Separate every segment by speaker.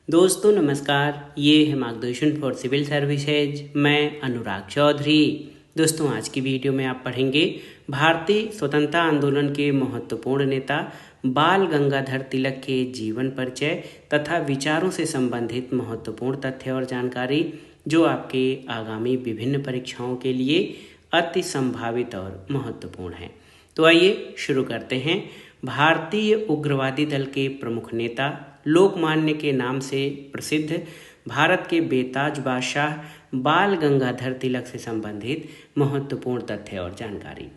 Speaker 1: दोस्तों नमस्कार, ये है मार्गदर्शन फॉर सिविल सर्विसेज। मैं अनुराग चौधरी। दोस्तों आज की वीडियो में आप पढ़ेंगे भारतीय स्वतंत्रता आंदोलन के महत्वपूर्ण नेता बाल गंगाधर तिलक के जीवन परिचय तथा विचारों से संबंधित महत्वपूर्ण तथ्य और जानकारी जो आपके आगामी विभिन्न परीक्षाओं के लिए अति संभावित और महत्वपूर्ण है। तो आइए शुरू करते हैं। भारतीय उग्रवादी दल के प्रमुख नेता, लोकमान्य के नाम से प्रसिद्ध भारत के बेताज बादशाह बाल गंगाधर तिलक से संबंधित महत्वपूर्ण तथ्य और जानकारी।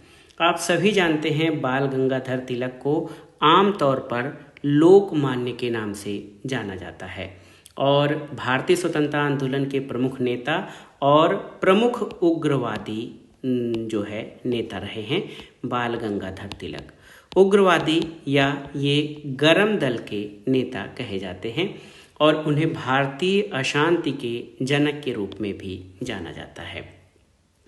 Speaker 1: आप सभी जानते हैं बाल गंगाधर तिलक को आमतौर पर लोकमान्य के नाम से जाना जाता है और भारतीय स्वतंत्रता आंदोलन के प्रमुख नेता और प्रमुख उग्रवादी जो है नेता रहे हैं बाल गंगाधर तिलक। उग्रवादी या ये गरम दल के नेता कहे जाते हैं और उन्हें भारतीय अशांति के जनक के रूप में भी जाना जाता है।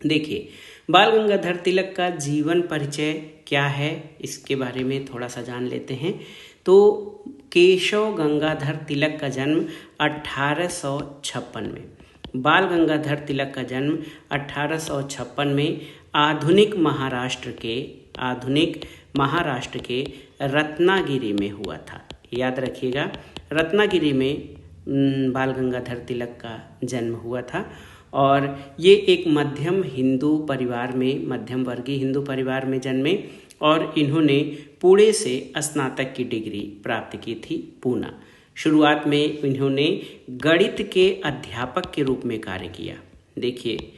Speaker 1: देखिए, बाल गंगाधर तिलक का जीवन परिचय क्या है, इसके बारे में थोड़ा सा जान लेते हैं। तो केशव गंगाधर तिलक का जन्म 1856 में, बाल गंगाधर तिलक का जन्म 1856 में आधुनिक महाराष्ट्र के रत्नागिरी में हुआ था। याद रखिएगा, रत्नागिरी में बाल गंगाधर तिलक का जन्म हुआ था और ये एक मध्यम वर्गीय हिंदू परिवार में जन्मे और इन्होंने पुणे से स्नातक की डिग्री प्राप्त की थी, पूना। शुरुआत में इन्होंने गणित के अध्यापक के रूप में कार्य किया। देखिए,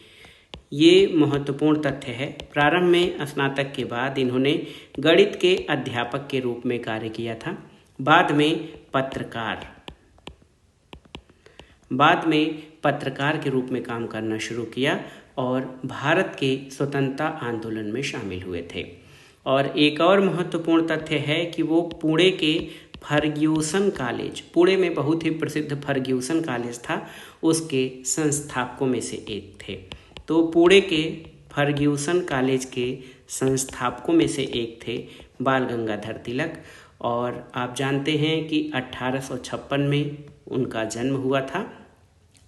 Speaker 1: ये महत्वपूर्ण तथ्य है। प्रारंभ में स्नातक के बाद इन्होंने गणित के अध्यापक के रूप में कार्य किया था। बाद में पत्रकार के रूप में काम करना शुरू किया और भारत के स्वतंत्रता आंदोलन में शामिल हुए थे। और एक और महत्वपूर्ण तथ्य है कि वो पुणे के फर्ग्यूसन कॉलेज, पुणे में बहुत ही प्रसिद्ध फर्ग्यूसन कॉलेज था, उसके संस्थापकों में से एक थे। तो पुणे के फर्ग्यूसन कॉलेज के संस्थापकों में से एक थे बाल गंगाधर तिलक। और आप जानते हैं कि 1856 में उनका जन्म हुआ था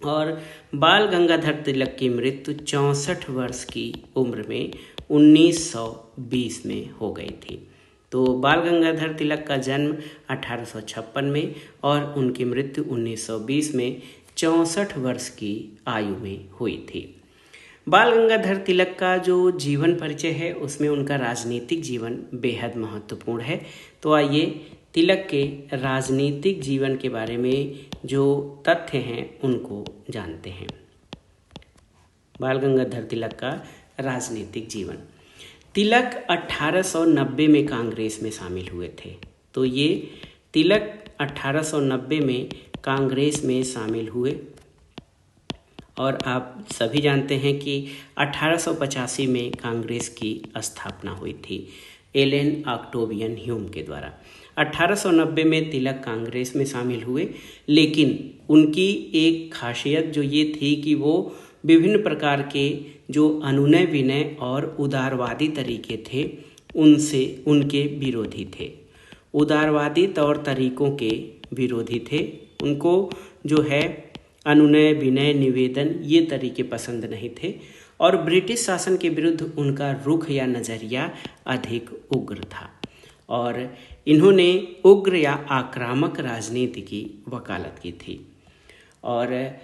Speaker 1: और बाल गंगाधर तिलक की मृत्यु 64 वर्ष की उम्र में 1920 में हो गई थी। तो बाल गंगाधर तिलक का जन्म 1856 में और उनकी मृत्यु 1920 में 64 वर्ष की आयु में हुई थी। बाल गंगाधर तिलक का जो जीवन परिचय है उसमें उनका राजनीतिक जीवन बेहद महत्वपूर्ण है। तो आइए तिलक के राजनीतिक जीवन के बारे में जो तथ्य हैं उनको जानते हैं। बाल गंगाधर तिलक का राजनीतिक जीवन। तिलक 1890 में कांग्रेस में शामिल हुए थे। तो ये तिलक 1890 में कांग्रेस में शामिल हुए और आप सभी जानते हैं कि 1885 में कांग्रेस की स्थापना हुई थी एलन ऑक्टेवियन ह्यूम के द्वारा। 1890 में तिलक कांग्रेस में शामिल हुए, लेकिन उनकी एक खासियत जो ये थी कि वो विभिन्न प्रकार के जो अनुनय विनय और उदारवादी तरीके थे उनके विरोधी थे। उदारवादी तौर तरीकों के विरोधी थे। उनको जो है अनुनय विनय निवेदन ये तरीके पसंद नहीं थे और ब्रिटिश शासन के विरुद्ध उनका रुख या नज़रिया अधिक उग्र था और इन्होंने उग्र या आक्रामक राजनीति की वकालत की थी। और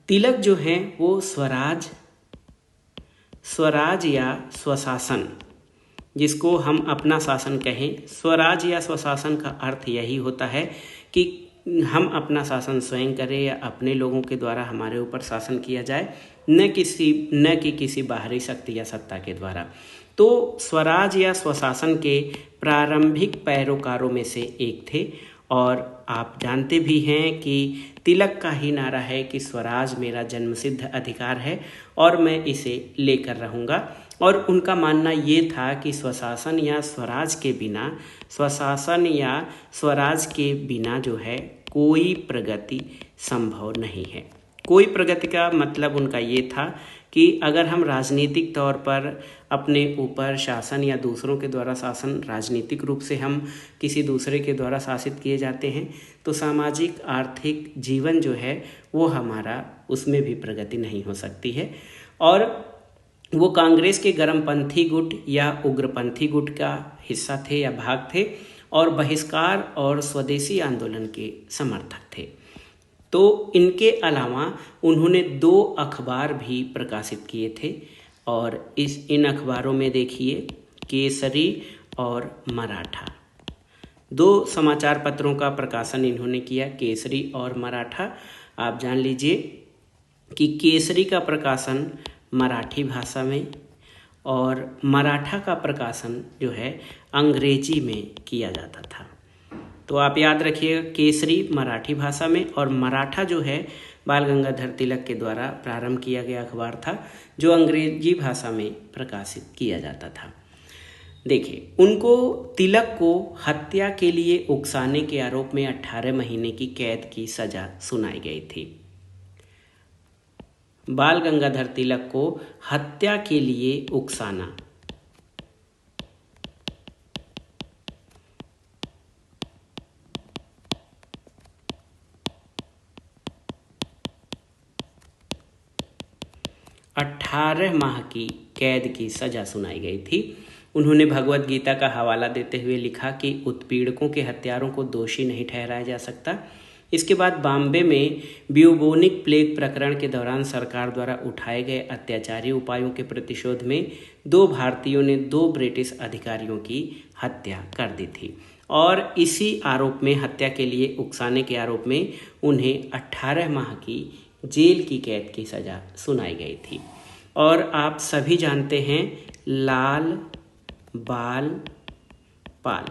Speaker 1: तिलक जो हैं वो स्वराज या स्वशासन, जिसको हम अपना शासन कहें, स्वराज या स्वशासन का अर्थ यही होता है कि हम अपना शासन स्वयं करें या अपने लोगों के द्वारा हमारे ऊपर शासन किया जाए, न कि किसी बाहरी शक्ति या सत्ता के द्वारा। तो स्वराज या स्वशासन के प्रारंभिक पैरोकारों में से एक थे और आप जानते भी हैं कि तिलक का ही नारा है कि स्वराज मेरा जन्मसिद्ध अधिकार है और मैं इसे लेकर रहूँगा। और उनका मानना ये था कि स्वशासन या स्वराज के बिना जो है कोई प्रगति संभव नहीं है। कोई प्रगति का मतलब उनका ये था कि अगर हम राजनीतिक तौर पर अपने ऊपर शासन या दूसरों के द्वारा शासन, राजनीतिक रूप से हम किसी दूसरे के द्वारा शासित किए जाते हैं, तो सामाजिक आर्थिक जीवन जो है वो हमारा, उसमें भी प्रगति नहीं हो सकती है। और वो कांग्रेस के गर्मपंथी गुट या उग्रपंथी गुट का हिस्सा थे या भाग थे, और बहिष्कार और स्वदेशी आंदोलन के समर्थक थे। तो इनके अलावा उन्होंने 2 अखबार भी प्रकाशित किए थे, और इन अखबारों में देखिए केसरी और मराठा, 2 समाचार पत्रों का प्रकाशन इन्होंने किया, केसरी और मराठा। आप जान लीजिए कि केसरी का प्रकाशन मराठी भाषा में और मराठा का प्रकाशन जो है अंग्रेजी में किया जाता था। तो आप याद रखिएगा, केसरी मराठी भाषा में और मराठा जो है बाल गंगाधर तिलक के द्वारा प्रारंभ किया गया अखबार था, जो अंग्रेजी भाषा में प्रकाशित किया जाता था। देखिए, उनको, तिलक को हत्या के लिए उकसाने के आरोप में 18 महीने की कैद की सजा सुनाई गई थी। बाल गंगाधर तिलक को हत्या के लिए उकसाना, अठारह माह की कैद की सजा सुनाई गई थी। उन्होंने भगवत गीता का हवाला देते हुए लिखा कि उत्पीड़कों के हत्यारों को दोषी नहीं ठहराया जा सकता। इसके बाद बॉम्बे में ब्यूबोनिक प्लेग प्रकरण के दौरान सरकार द्वारा उठाए गए अत्याचारी उपायों के प्रतिशोध में 2 भारतीयों ने 2 ब्रिटिश अधिकारियों की हत्या कर दी थी, और इसी आरोप में, हत्या के लिए उकसाने के आरोप में, उन्हें 18 माह की जेल की कैद की सजा सुनाई गई थी। और आप सभी जानते हैं लाल बाल पाल,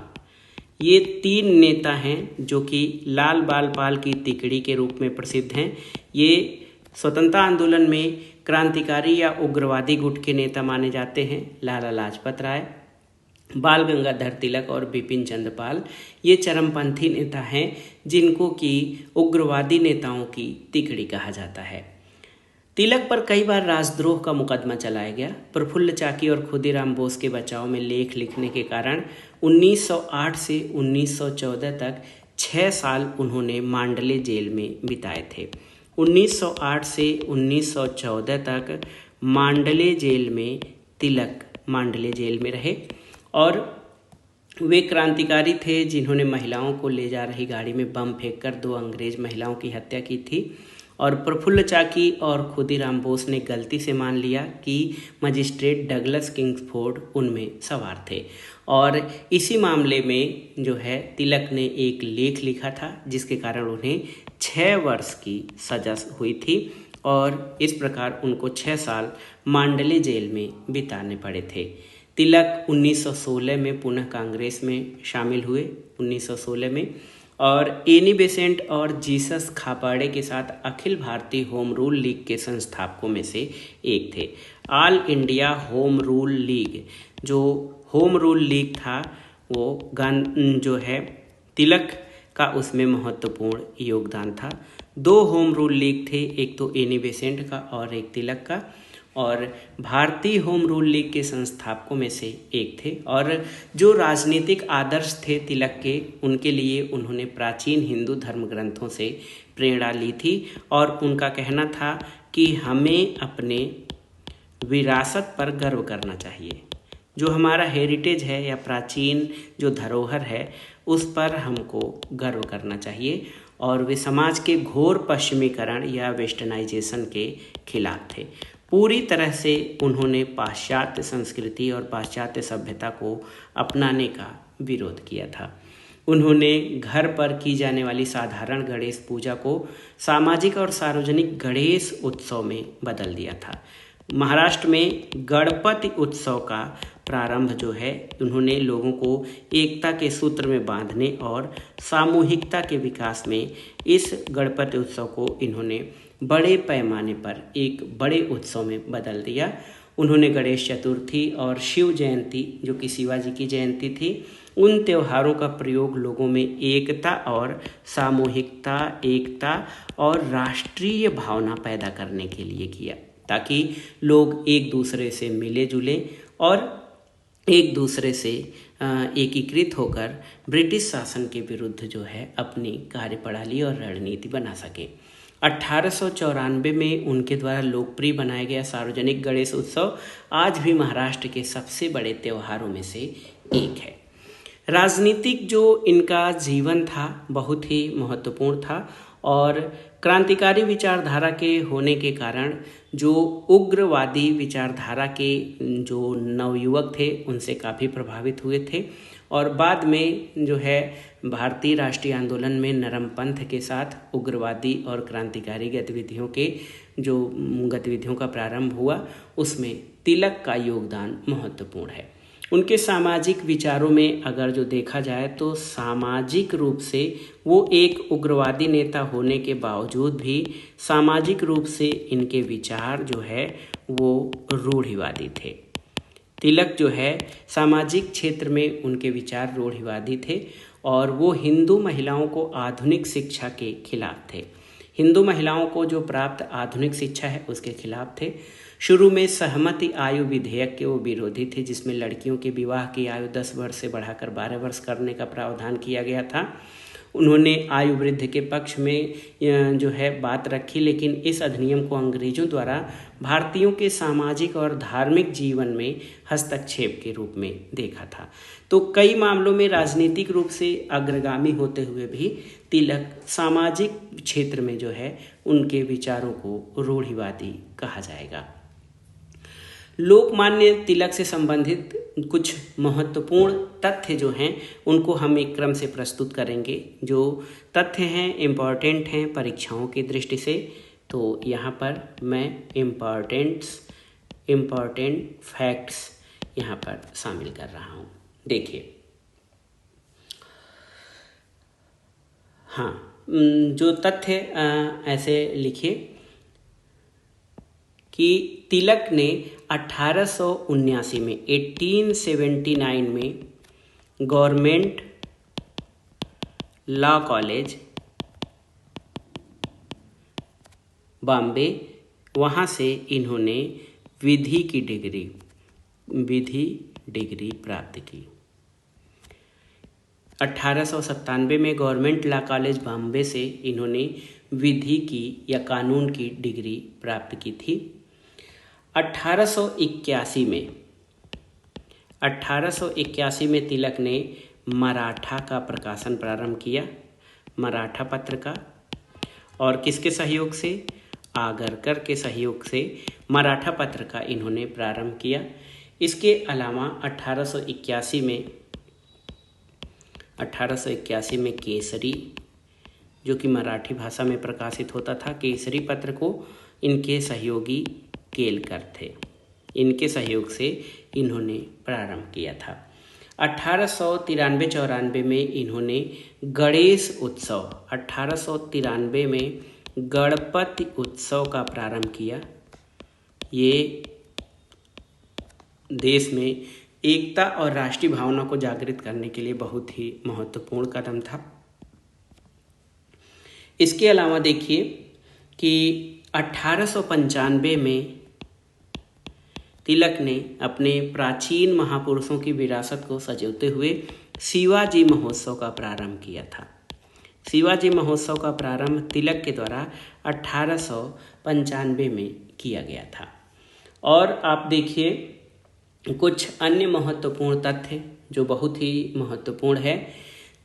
Speaker 1: ये 3 नेता हैं जो कि लाल बाल पाल की तिकड़ी के रूप में प्रसिद्ध हैं। ये स्वतंत्रता आंदोलन में क्रांतिकारी या उग्रवादी गुट के नेता माने जाते हैं। लाला लाजपत राय, बाल गंगाधर तिलक और बिपिन चंद्र पाल ये चरमपंथी नेता हैं, जिनको कि उग्रवादी नेताओं की तिकड़ी कहा जाता है। तिलक पर कई बार राजद्रोह का मुकदमा चलाया गया। प्रफुल्ल चाकी और खुदीराम बोस के बचाव में लेख लिखने के कारण 1908 से 1914 तक 6 साल उन्होंने मांडले जेल में बिताए थे। 1908 से 1914 तक मांडले जेल में तिलक मांडले जेल में रहे, और वे क्रांतिकारी थे जिन्होंने महिलाओं को ले जा रही गाड़ी में बम फेंककर 2 अंग्रेज महिलाओं की हत्या की थी। और प्रफुल्ल चाकी और खुदीराम बोस ने गलती से मान लिया कि मजिस्ट्रेट डगलस किंग्सफोर्ड उनमें सवार थे, और इसी मामले में जो है तिलक ने एक लेख लिखा था, जिसके कारण उन्हें 6 वर्ष की सजा हुई थी, और इस प्रकार उनको 6 साल मांडले जेल में बिताने पड़े थे। तिलक 1916 में पुनः कांग्रेस में शामिल हुए, 1916 में, और एनी बेसेंट और जीसस खापाड़े के साथ Akhil Bharatiya home rule league के संस्थापकों में से एक थे। All India home rule league, जो होम रूल लीग था, वो जो है तिलक का उसमें महत्वपूर्ण योगदान था। 2 होम रूल लीग थे, एक तो एनी बेसेंट का और एक तिलक का, और भारतीय होम रूल लीग के संस्थापकों में से एक थे। और जो राजनीतिक आदर्श थे तिलक के, उनके लिए उन्होंने प्राचीन हिंदू धर्म ग्रंथों से प्रेरणा ली थी, और उनका कहना था कि हमें अपने विरासत पर गर्व करना चाहिए। जो हमारा हेरिटेज है या प्राचीन जो धरोहर है, उस पर हमको गर्व करना चाहिए। और वे समाज के घोर पश्चिमीकरण या वेस्टर्नाइजेशन के खिलाफ थे। पूरी तरह से उन्होंने पाश्चात्य संस्कृति और पाश्चात्य सभ्यता को अपनाने का विरोध किया था। उन्होंने घर पर की जाने वाली साधारण गणेश पूजा को सामाजिक और सार्वजनिक गणेश उत्सव में बदल दिया था। महाराष्ट्र में गणपति उत्सव का प्रारंभ जो है, उन्होंने लोगों को एकता के सूत्र में बांधने और सामूहिकता के विकास में इस गणपति उत्सव को इन्होंने बड़े पैमाने पर एक बड़े उत्सव में बदल दिया। उन्होंने गणेश चतुर्थी और शिव जयंती, जो कि शिवाजी की जयंती थी, उन त्योहारों का प्रयोग लोगों में एकता और सामूहिकता, एकता और राष्ट्रीय भावना पैदा करने के लिए किया, ताकि लोग एक दूसरे से मिले जुले और एक दूसरे से एकीकृत होकर ब्रिटिश शासन के विरुद्ध जो है अपनी कार्यप्रणाली और रणनीति बना सके। 1894 में उनके द्वारा लोकप्रिय बनाया गया सार्वजनिक गणेश उत्सव आज भी महाराष्ट्र के सबसे बड़े त्योहारों में से एक है। राजनीतिक जो इनका जीवन था बहुत ही महत्वपूर्ण था और क्रांतिकारी विचारधारा के होने के कारण जो उग्रवादी विचारधारा के जो नवयुवक थे उनसे काफ़ी प्रभावित हुए थे और बाद में जो है भारतीय राष्ट्रीय आंदोलन में नरम पंथ के साथ उग्रवादी और क्रांतिकारी गतिविधियों का प्रारंभ हुआ, उसमें तिलक का योगदान महत्वपूर्ण है। उनके सामाजिक विचारों में अगर जो देखा जाए तो सामाजिक रूप से वो एक उग्रवादी नेता होने के बावजूद भी सामाजिक रूप से इनके विचार जो है वो रूढ़िवादी थे। तिलक जो है सामाजिक क्षेत्र में उनके विचार रूढ़िवादी थे और वो हिंदू महिलाओं को आधुनिक शिक्षा के खिलाफ थे। हिंदू महिलाओं को जो प्राप्त आधुनिक शिक्षा है उसके खिलाफ थे। शुरू में सहमति आयु विधेयक के वो विरोधी थे, जिसमें लड़कियों के विवाह की आयु 10 वर्ष से बढ़ाकर 12 वर्ष करने का प्रावधान किया गया था। उन्होंने आयु वृद्धि के पक्ष में जो है बात रखी, लेकिन इस अधिनियम को अंग्रेजों द्वारा भारतीयों के सामाजिक और धार्मिक जीवन में हस्तक्षेप के रूप में देखा था। तो कई मामलों में राजनीतिक रूप से अग्रगामी होते हुए भी तिलक सामाजिक क्षेत्र में जो है उनके विचारों को रूढ़िवादी कहा जाएगा। लोकमान्य तिलक से संबंधित कुछ महत्वपूर्ण तथ्य जो हैं उनको हम एक क्रम से प्रस्तुत करेंगे। जो तथ्य हैं इम्पॉर्टेंट हैं परीक्षाओं की दृष्टि से, तो यहाँ पर मैं इम्पॉर्टेंट फैक्ट्स यहाँ पर शामिल कर रहा हूँ। देखिए, हाँ, जो तथ्य ऐसे लिखिए कि तिलक ने 1879 में 1879 में गवर्नमेंट लॉ कॉलेज बॉम्बे, वहाँ से इन्होंने विधि डिग्री प्राप्त की। 1897 में गवर्नमेंट लॉ कॉलेज बॉम्बे से इन्होंने विधि की या कानून की डिग्री प्राप्त की थी। 1881 में तिलक ने मराठा का प्रकाशन प्रारंभ किया, मराठा पत्र का, और किसके सहयोग से? आगरकर के सहयोग से मराठा पत्र का इन्होंने प्रारंभ किया। इसके अलावा 1881 में केसरी, जो कि मराठी भाषा में प्रकाशित होता था, केसरी पत्र को इनके सहयोगी केलकर थे, इनके सहयोग से इन्होंने प्रारंभ किया था। 1893-94 में इन्होंने गणेश उत्सव, 1893 में गणपति उत्सव का प्रारंभ किया। ये देश में एकता और राष्ट्रीय भावना को जागृत करने के लिए बहुत ही महत्वपूर्ण कदम था। इसके अलावा देखिए कि 1895 में तिलक ने अपने प्राचीन महापुरुषों की विरासत को सजोते हुए शिवाजी महोत्सव का प्रारंभ किया था। शिवाजी महोत्सव का प्रारंभ तिलक के द्वारा 1895 में किया गया था। और आप देखिए कुछ अन्य महत्वपूर्ण तथ्य जो बहुत ही महत्वपूर्ण है।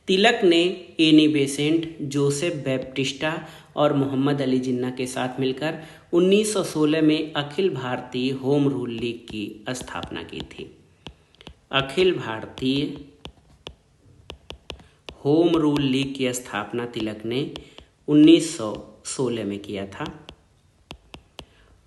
Speaker 1: तिलक ने एनी बेसेंट, जोसेफ बैप्टिस्टा और मोहम्मद अली जिन्ना के साथ मिलकर 1916 में Akhil Bharatiya home rule league की स्थापना की थी। Akhil Bharatiya home rule league की स्थापना तिलक ने 1916 में किया था।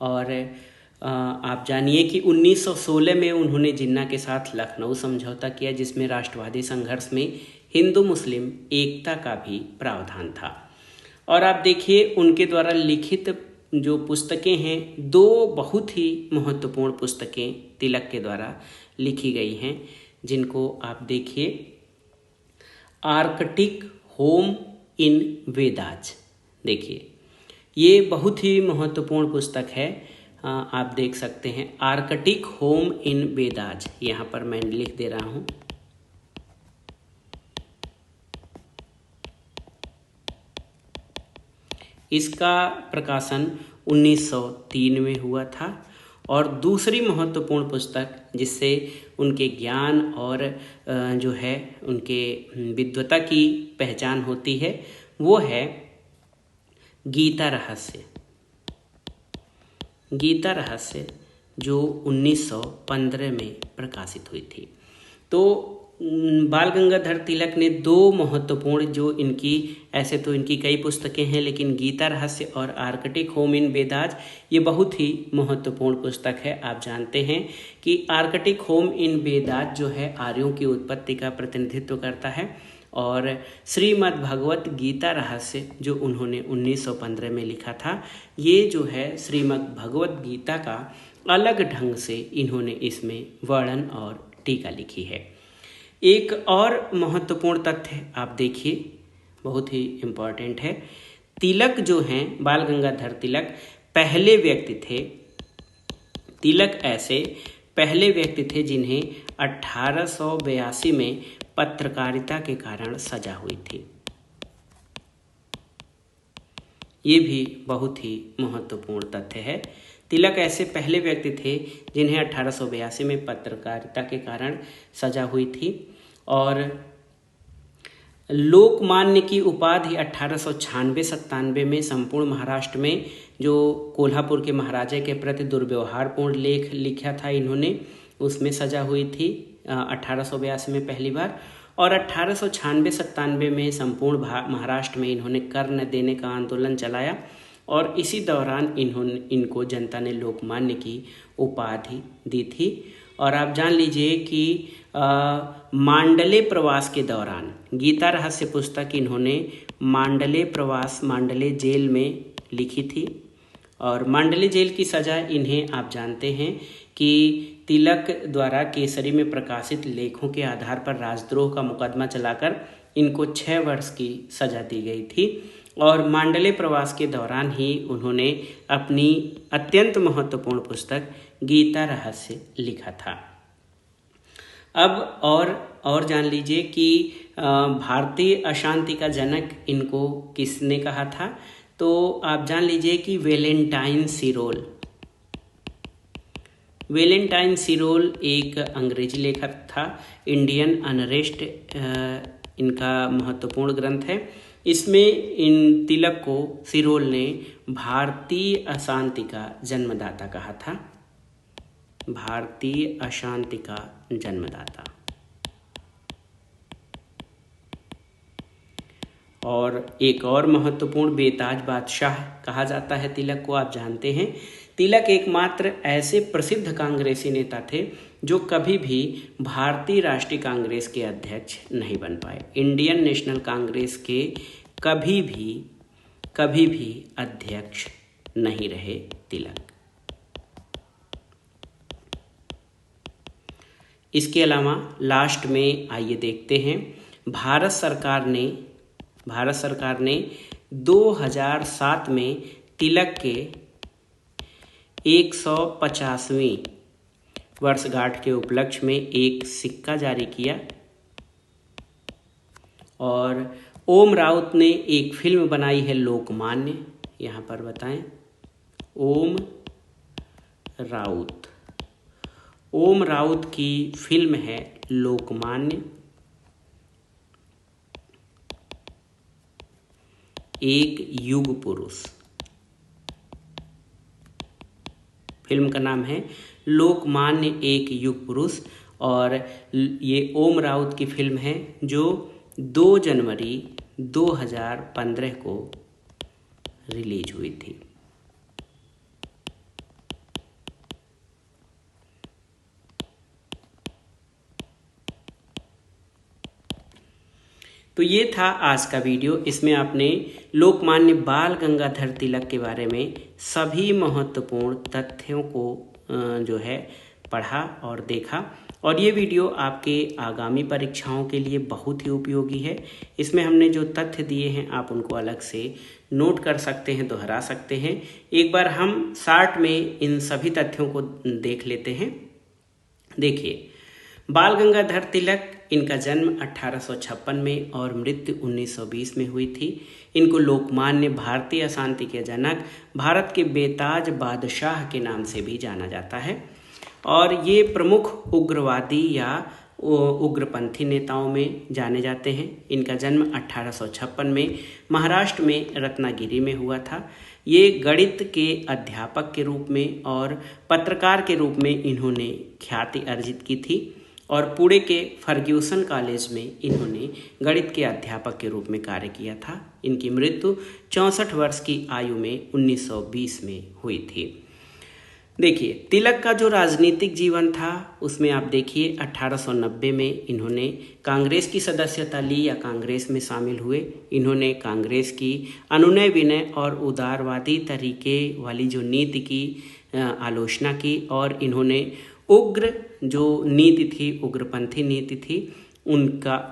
Speaker 1: और आप जानिए कि 1916 में उन्होंने जिन्ना के साथ लखनऊ समझौता किया, जिसमें राष्ट्रवादी संघर्ष में हिंदू मुस्लिम एकता का भी प्रावधान था। और आप देखिए उनके द्वारा लिखित जो पुस्तकें हैं, दो बहुत ही महत्वपूर्ण पुस्तकें तिलक के द्वारा लिखी गई हैं, जिनको आप देखिए। आर्कटिक होम इन वेदाज, देखिए ये बहुत ही महत्वपूर्ण पुस्तक है। आप देख सकते हैं आर्कटिक होम इन बेदाज, यहाँ पर मैं लिख दे रहा हूँ। इसका प्रकाशन 1903 में हुआ था। और दूसरी महत्वपूर्ण पुस्तक जिससे उनके ज्ञान और जो है उनके विद्वता की पहचान होती है वो है गीता रहस्य। गीता रहस्य जो 1915 में प्रकाशित हुई थी। तो बाल गंगाधर तिलक ने दो महत्वपूर्ण जो इनकी, ऐसे तो इनकी कई पुस्तकें हैं लेकिन गीता रहस्य और आर्कटिक होम इन बेदाज ये बहुत ही महत्वपूर्ण पुस्तक है। आप जानते हैं कि आर्कटिक होम इन बेदाज जो है आर्यों की उत्पत्ति का प्रतिनिधित्व करता है और श्रीमद् भगवत गीता रहस्य जो उन्होंने 1915 में लिखा था, ये जो है श्रीमद् भगवत गीता का अलग ढंग से इन्होंने इसमें वर्णन और टीका लिखी है। एक और महत्वपूर्ण तथ्य आप देखिए, बहुत ही इम्पोर्टेंट है। तिलक जो हैं, बाल गंगाधर तिलक पहले व्यक्ति थे, तिलक ऐसे पहले व्यक्ति थे जिन्हें 1882 में पत्रकारिता के कारण सजा हुई थी। ये भी बहुत ही महत्वपूर्ण तथ्य है। तिलक ऐसे पहले व्यक्ति थे जिन्हें 1882 में पत्रकारिता के कारण सजा हुई थी और लोकमान्य की उपाधि 1896-97 में संपूर्ण महाराष्ट्र में जो कोल्हापुर के महाराजा के प्रति दुर्व्यवहारपूर्ण लेख लिखा था इन्होंने, उसमें सजा हुई थी 1882 में पहली बार। और 1896-97 में संपूर्ण महाराष्ट्र में इन्होंने कर न देने का आंदोलन चलाया और इसी दौरान इनको जनता ने लोकमान्य की उपाधि दी थी। और आप जान लीजिए कि मांडले प्रवास के दौरान, गीता रहस्य पुस्तक इन्होंने मांडले प्रवास, मांडले जेल में लिखी थी और मांडले जेल की सज़ा इन्हें आप जानते हैं कि तिलक द्वारा केसरी में प्रकाशित लेखों के आधार पर राजद्रोह का मुकदमा चलाकर इनको 6 वर्ष की सज़ा दी गई थी। और मांडले प्रवास के दौरान ही उन्होंने अपनी अत्यंत महत्वपूर्ण पुस्तक गीता रहस्य लिखा था। अब और जान लीजिए कि भारतीय अशांति का जनक इनको किसने कहा था, तो आप जान लीजिए कि वेलेंटाइन सिरोल। वेलेंटाइन सिरोल एक अंग्रेजी लेखक था। इंडियन अनरेस्ट इनका महत्वपूर्ण ग्रंथ है। इसमें इन तिलक को सिरोल ने भारतीय अशांति का जन्मदाता कहा था। भारतीय अशांति का जन्मदाता। और एक और महत्वपूर्ण बेताज बादशाह कहा जाता है तिलक को, आप जानते हैं। तिलक एकमात्र ऐसे प्रसिद्ध कांग्रेसी नेता थे जो कभी भी भारतीय राष्ट्रीय कांग्रेस के अध्यक्ष नहीं बन पाए। इंडियन नेशनल कांग्रेस के कभी भी अध्यक्ष नहीं रहे तिलक। इसके अलावा लास्ट में आइए देखते हैं, भारत सरकार ने 2007 में तिलक के 150वीं वर्षगांठ के उपलक्ष्य में एक सिक्का जारी किया और ओम राउत ने एक फिल्म बनाई है लोकमान्य, यहाँ पर बताएं। ओम राउत की फिल्म है लोकमान्य। एक युग पुरुष, फिल्म का नाम है लोकमान्य एक युग पुरुष और ये ओम राउत की फिल्म है जो 2 जनवरी 2015 को रिलीज हुई थी। तो ये था आज का वीडियो। इसमें आपने लोकमान्य बाल गंगाधर तिलक के बारे में सभी महत्वपूर्ण तथ्यों को जो है पढ़ा और देखा और ये वीडियो आपके आगामी परीक्षाओं के लिए बहुत ही उपयोगी है। इसमें हमने जो तथ्य दिए हैं आप उनको अलग से नोट कर सकते हैं, दोहरा सकते हैं। एक बार हम शार्ट में इन सभी तथ्यों को देख लेते हैं। देखिए, बाल गंगाधर तिलक, इनका जन्म 1856 में और मृत्यु 1920 में हुई थी। इनको लोकमान्य भारतीय अशांति के जनक, भारत के बेताज बादशाह के नाम से भी जाना जाता है और ये प्रमुख उग्रवादी या उग्रपंथी नेताओं में जाने जाते हैं। इनका जन्म 1856 में महाराष्ट्र में रत्नागिरी में हुआ था। ये गणित के अध्यापक के रूप में और पत्रकार के रूप में इन्होंने ख्याति अर्जित की थी और पुणे के फर्ग्यूसन कॉलेज में इन्होंने गणित के अध्यापक के रूप में कार्य किया था। इनकी मृत्यु 64 वर्ष की आयु में 1920 में हुई थी। देखिए, तिलक का जो राजनीतिक जीवन था उसमें आप देखिए 1890 में इन्होंने कांग्रेस की सदस्यता ली या कांग्रेस में शामिल हुए। इन्होंने कांग्रेस की अनुनय विनय और उदारवादी तरीके वाली जो नीति की आलोचना की और इन्होंने उग्र जो नीति थी, उग्रपंथी नीति थी,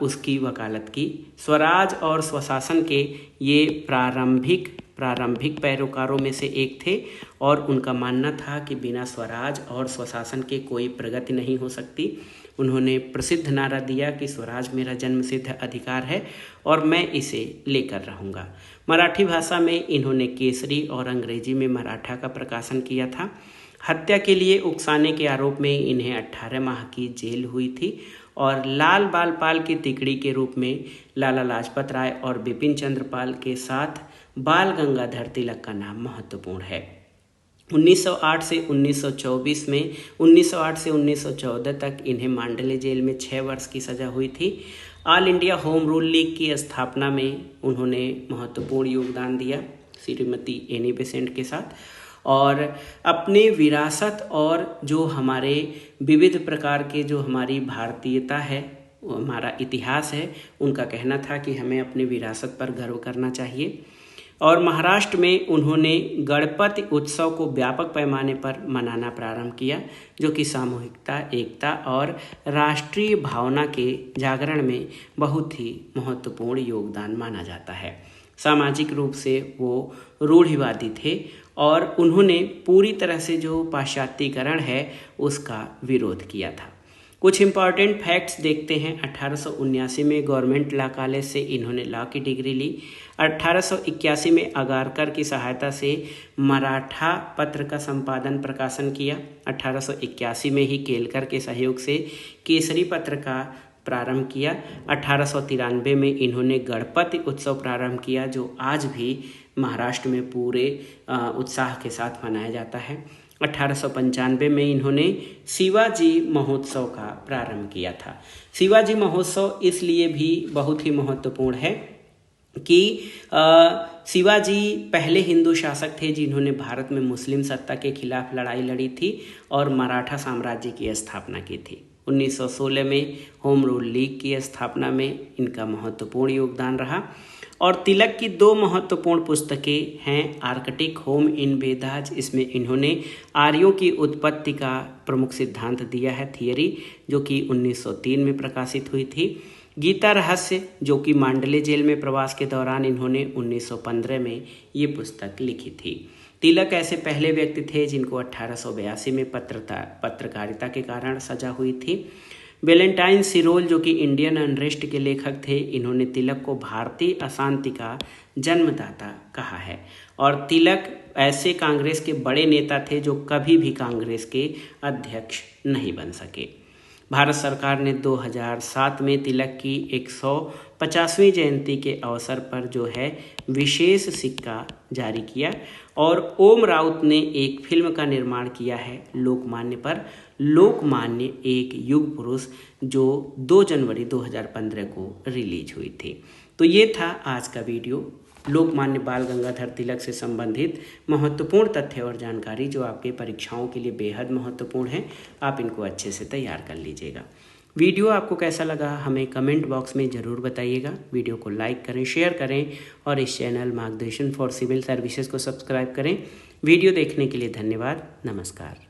Speaker 1: उसकी वकालत की। स्वराज और स्वशासन के ये प्रारंभिक पैरोकारों में से एक थे और उनका मानना था कि बिना स्वराज और स्वशासन के कोई प्रगति नहीं हो सकती। उन्होंने प्रसिद्ध नारा दिया कि स्वराज मेरा जन्मसिद्ध अधिकार है और मैं इसे लेकर रहूँगा। मराठी भाषा में इन्होंने केसरी और अंग्रेजी में मराठा का प्रकाशन किया था। हत्या के लिए उकसाने के आरोप में इन्हें 18 माह की जेल हुई थी और लाल बाल पाल की तिकड़ी के रूप में लाला लाजपत राय और बिपिन चंद्र पाल के साथ बाल गंगाधर तिलक का नाम महत्वपूर्ण है। 1908 से 1914 तक इन्हें मांडले जेल में 6 वर्ष की सजा हुई थी। All India home rule league की स्थापना में उन्होंने महत्वपूर्ण योगदान दिया श्रीमती एनी बेसेंट के साथ और अपने विरासत और जो हमारे विविध प्रकार के जो हमारी भारतीयता है, हमारा इतिहास है, उनका कहना था कि हमें अपने विरासत पर गर्व करना चाहिए। और महाराष्ट्र में उन्होंने गणपति उत्सव को व्यापक पैमाने पर मनाना प्रारंभ किया, जो कि सामूहिकता, एकता और राष्ट्रीय भावना के जागरण में बहुत ही महत्वपूर्ण योगदान माना जाता है। सामाजिक रूप से वो रूढ़िवादी थे और उन्होंने पूरी तरह से जो पाश्चात्यकरण है उसका विरोध किया था। कुछ इम्पॉर्टेंट फैक्ट्स देखते हैं। 1879 में गवर्नमेंट लॉ कॉलेज से इन्होंने लॉ की डिग्री ली। 1881 में अगारकर की सहायता से मराठा पत्र का संपादन प्रकाशन किया। 1881 में ही केलकर के सहयोग से केसरी पत्र का प्रारंभ किया। 1893 में इन्होंने गणपति उत्सव प्रारंभ किया, जो आज भी महाराष्ट्र में पूरे उत्साह के साथ मनाया जाता है। 1895 में इन्होंने शिवाजी महोत्सव का प्रारंभ किया था। शिवाजी महोत्सव इसलिए भी बहुत ही महत्वपूर्ण है कि शिवाजी पहले हिंदू शासक थे जिन्होंने भारत में मुस्लिम सत्ता के खिलाफ लड़ाई लड़ी थी और मराठा साम्राज्य की स्थापना की थी। 1916 में होम रूल लीग की स्थापना में इनका महत्वपूर्ण योगदान रहा। और तिलक की 2 महत्वपूर्ण पुस्तकें हैं। आर्कटिक होम इन वेदास, इसमें इन्होंने आर्यों की उत्पत्ति का प्रमुख सिद्धांत दिया है, थियरी, जो कि 1903 में प्रकाशित हुई थी। गीता रहस्य, जो कि मांडले जेल में प्रवास के दौरान इन्होंने 1915 में ये पुस्तक लिखी थी। तिलक ऐसे पहले व्यक्ति थे जिनको 1882 में पत्रकारिता के कारण सजा हुई थी। वेलेंटाइन सिरोल, जो कि इंडियन अनरेस्ट के लेखक थे, इन्होंने तिलक को भारतीय अशांति का जन्मदाता कहा है। और तिलक ऐसे कांग्रेस के बड़े नेता थे जो कभी भी कांग्रेस के अध्यक्ष नहीं बन सके। भारत सरकार ने 2007 में तिलक की 150वीं जयंती के अवसर पर जो है विशेष सिक्का जारी किया और ओम राउत ने एक फिल्म का निर्माण किया है लोकमान्य पर। लोकमान्य एक युग पुरुष, जो 2 जनवरी 2015 को रिलीज हुई थी। तो ये था आज का वीडियो, लोकमान्य बाल गंगाधर तिलक से संबंधित महत्वपूर्ण तथ्य और जानकारी जो आपके परीक्षाओं के लिए बेहद महत्वपूर्ण है। आप इनको अच्छे से तैयार कर लीजिएगा। वीडियो आपको कैसा लगा हमें कमेंट बॉक्स में ज़रूर बताइएगा। वीडियो को लाइक करें, शेयर करें और इस चैनल मार्गदर्शन फॉर सिविल सर्विसेज को सब्सक्राइब करें। वीडियो देखने के लिए धन्यवाद। नमस्कार।